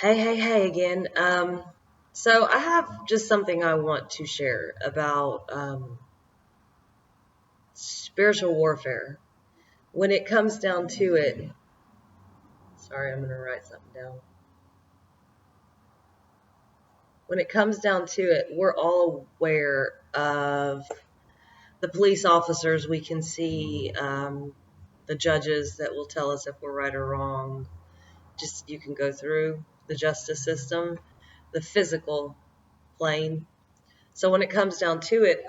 Hey again. So I have just something I want to share about spiritual warfare. When it comes down to it, sorry, I'm going to write something down. When it comes down to it, we're all aware of the police officers. We can see the judges that will tell us if we're right or wrong. Just you can go through the justice system, the physical plane. So when it comes down to it,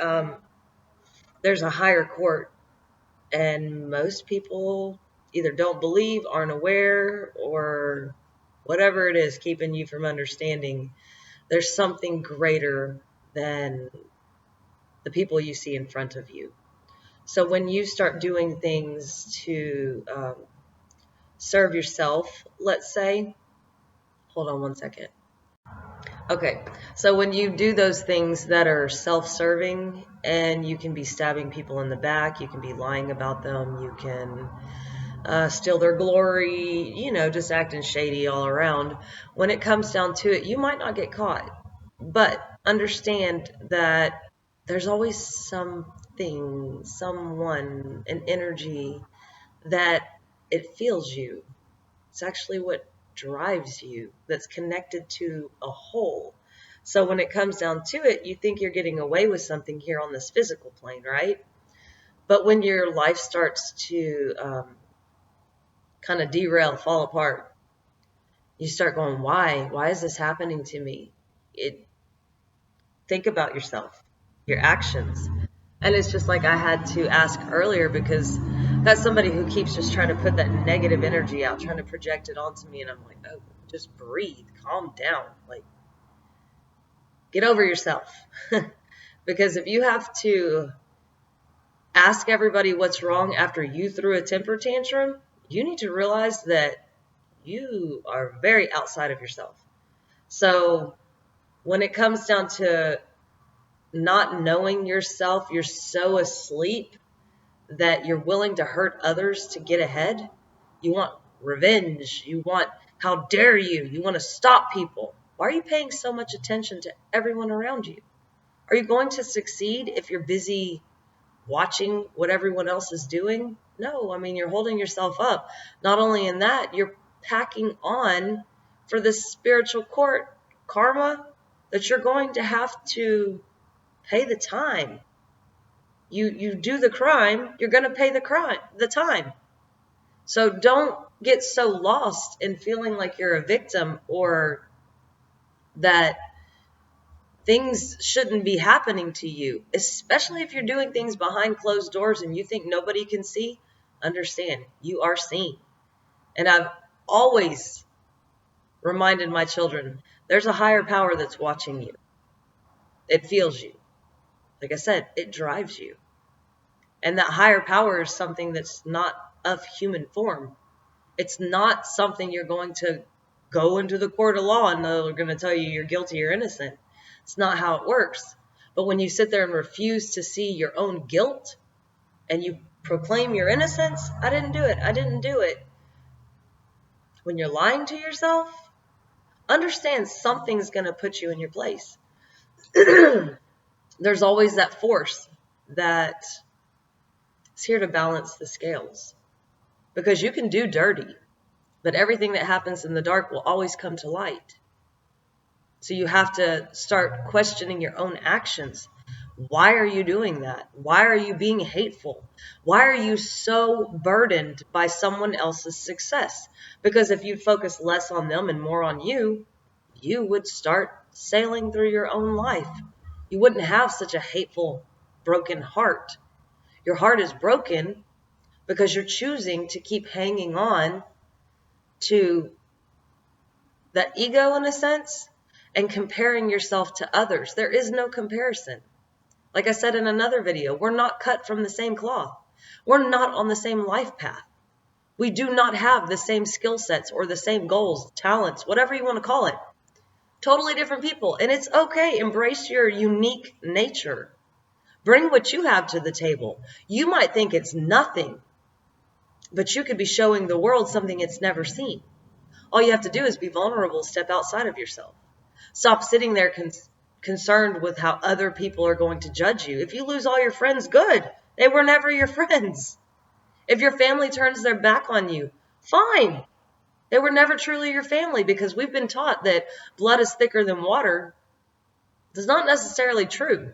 there's a higher court, and most people either don't believe, aren't aware, or whatever it is keeping you from understanding. There's something greater than the people you see in front of you. So when you start doing things to serve yourself, let's say, hold on one second. Okay, so when you do those things that are self-serving, and you can be stabbing people in the back, you can be lying about them, you can steal their glory, just acting shady all around. When it comes down to it, you might not get caught, but understand that there's always something, someone, an energy that it feels you. It's actually what drives you, that's connected to a whole. So when it comes down to it, you think you're getting away with something here on this physical plane, right? But when your life starts to kind of derail, fall apart, you start going, why? Why is this happening to me? Think about yourself, your actions. And it's just like I had to ask earlier, because that's somebody who keeps just trying to put that negative energy out, trying to project it onto me. And I'm like, oh, just breathe, calm down, like get over yourself. Because if you have to ask everybody what's wrong after you threw a temper tantrum, you need to realize that you are very outside of yourself. So when it comes down to not knowing yourself, you're so asleep that you're willing to hurt others to get ahead. You want revenge. You want, how dare you? You want to stop people. Why are you paying so much attention to everyone around you? Are you going to succeed if you're busy watching what everyone else is doing? No, I mean, you're holding yourself up. Not only in that, you're packing on for this spiritual court karma that you're going to have to pay the time. You do the crime, you're going to pay the time. So don't get so lost in feeling like you're a victim, or that things shouldn't be happening to you, especially if you're doing things behind closed doors and you think nobody can see. Understand, you are seen. And I've always reminded my children, there's a higher power that's watching you. It feels you. Like I said, it drives you. And that higher power is something that's not of human form. It's not something you're going to go into the court of law and they're going to tell you you're guilty or innocent. It's not how it works. But when you sit there and refuse to see your own guilt and you proclaim your innocence, I didn't do it. When you're lying to yourself, understand something's going to put you in your place. There's always that force that is here to balance the scales. Because you can do dirty, but everything that happens in the dark will always come to light. So you have to start questioning your own actions. Why are you doing that? Why are you being hateful? Why are you so burdened by someone else's success? Because if you focus less on them and more on you, you would start sailing through your own life. You wouldn't have such a hateful, broken heart. Your heart is broken because you're choosing to keep hanging on to that ego, in a sense, and comparing yourself to others. There is no comparison. Like I said in another video, we're not cut from the same cloth. We're not on the same life path. We do not have the same skill sets or the same goals, talents, whatever you want to call it. Totally different people. And it's okay. Embrace your unique nature. Bring what you have to the table. You might think it's nothing, but you could be showing the world something it's never seen. All you have to do is be vulnerable, step outside of yourself. Stop sitting there concerned with how other people are going to judge you. If you lose all your friends, good. They were never your friends. If your family turns their back on you, fine. They were never truly your family, because we've been taught that blood is thicker than water. That's not necessarily true.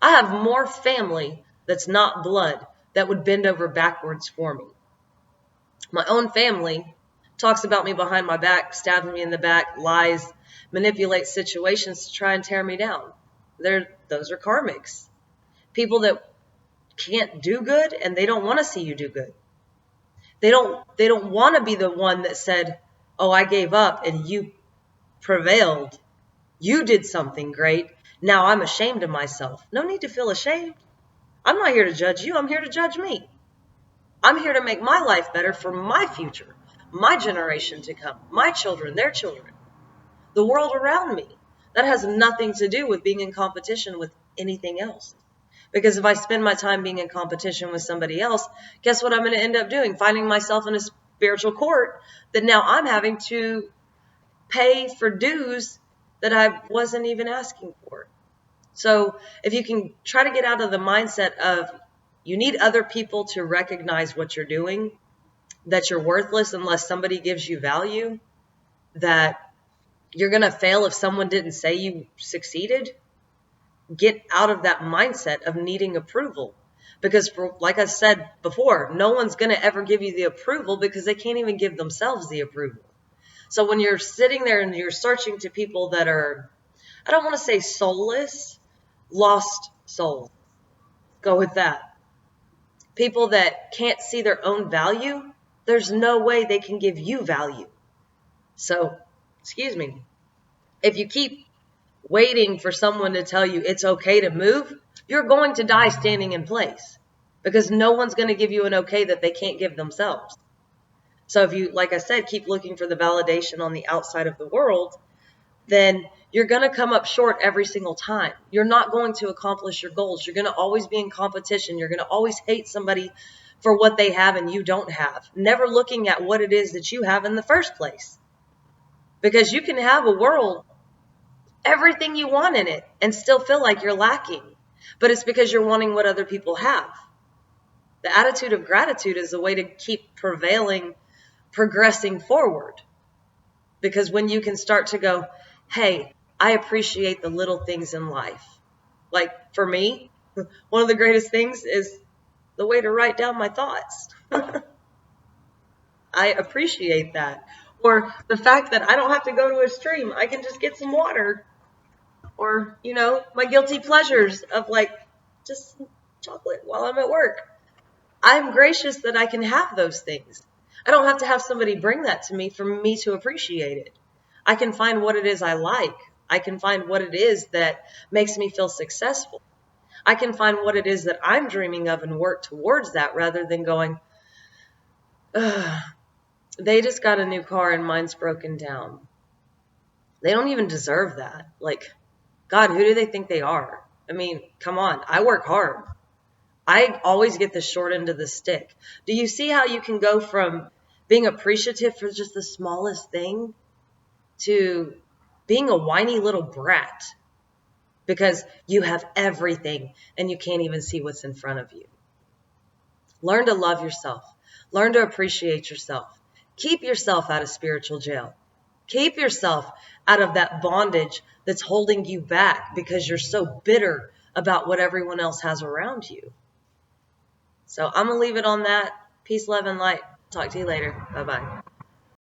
I have more family that's not blood that would bend over backwards for me. My own family talks about me behind my back, stabs me in the back, lies, manipulates situations to try and tear me down. Those are karmics. People that can't do good, and they don't want to see you do good. They don't want to be the one that said, "Oh, I gave up and you prevailed. You did something great. Now I'm ashamed of myself." No need to feel ashamed. I'm not here to judge you. I'm here to judge me. I'm here to make my life better for my future, my generation to come, my children, their children, the world around me. That has nothing to do with being in competition with anything else. Because if I spend my time being in competition with somebody else, guess what I'm going to end up doing? Finding myself in a spiritual court that now I'm having to pay for dues that I wasn't even asking for. So if you can try to get out of the mindset of you need other people to recognize what you're doing, that you're worthless unless somebody gives you value, that you're going to fail if someone didn't say you succeeded, get out of that mindset of needing approval. Because like I said before, no one's going to ever give you the approval because they can't even give themselves the approval. So when you're sitting there and you're searching to people that are, I don't want to say soulless, lost souls. Go with that. People that can't see their own value, there's no way they can give you value. So, excuse me, if you keep waiting for someone to tell you it's okay to move, you're going to die standing in place, because no one's going to give you an okay that they can't give themselves. So if you, like I said, keep looking for the validation on the outside of the world, then you're going to come up short every single time. You're not going to accomplish your goals. You're going to always be in competition. You're going to always hate somebody for what they have and you don't have, never looking at what it is that you have in the first place. Because you can have a world, everything you want in it, and still feel like you're lacking. But it's because you're wanting what other people have. The attitude of gratitude is a way to keep progressing forward. Because when you can start to go, hey, I appreciate the little things in life. Like for me, one of the greatest things is the way to write down my thoughts. I appreciate that. Or the fact that I don't have to go to a stream. I can just get some water. Or, my guilty pleasures of like just chocolate while I'm at work. I'm gracious that I can have those things. I don't have to have somebody bring that to me for me to appreciate it. I can find what it is I like. I can find what it is that makes me feel successful. I can find what it is that I'm dreaming of and work towards that, rather than going, they just got a new car and mine's broken down. They don't even deserve that. Like, God, who do they think they are? I mean, come on. I work hard. I always get the short end of the stick. Do you see how you can go from being appreciative for just the smallest thing to being a whiny little brat because you have everything and you can't even see what's in front of you? Learn to love yourself. Learn to appreciate yourself. Keep yourself out of spiritual jail. Keep yourself out of that bondage that's holding you back because you're so bitter about what everyone else has around you. So I'm going to leave it on that. Peace, love, and light. Talk to you later. Bye-bye.